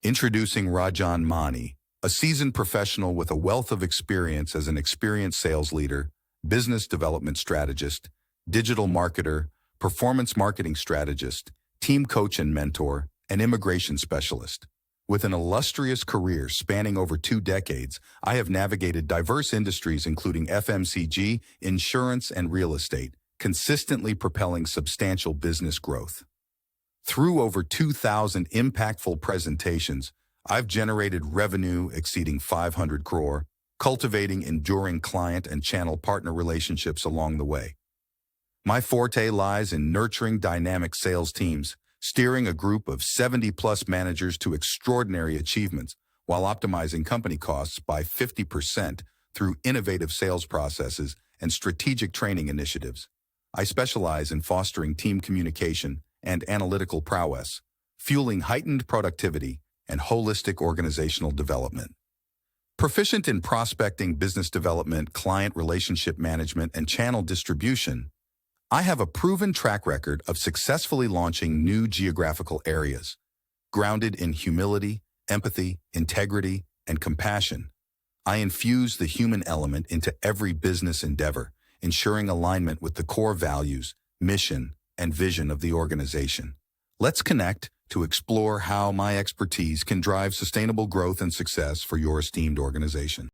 Introducing Rajan Mani, a seasoned professional with a wealth of experience as an experienced sales leader, business development strategist, digital marketer, performance marketing strategist, team coach and mentor, and immigration specialist. With an illustrious career spanning over 2 decades, I have navigated diverse industries including FMCG, insurance, and real estate, consistently propelling substantial business growth. Through over 2,000 impactful presentations, I've generated revenue exceeding 500 crore, cultivating enduring client and channel partner relationships along the way. My forte lies in nurturing dynamic sales teams, steering a group of 70-plus managers to extraordinary achievements while optimizing company costs by 50% through innovative sales processes and strategic training initiatives. I specialize in fostering team communication and analytical prowess, fueling heightened productivity and holistic organizational development. Proficient in prospecting, business development, client relationship management, and channel distribution, I have a proven track record of successfully launching new geographical areas. Grounded in humility, empathy, integrity, and compassion, I infuse the human element into every business endeavor, ensuring alignment with the core values, mission, and vision of the organization. Let's connect to explore how my expertise can drive sustainable growth and success for your esteemed organization.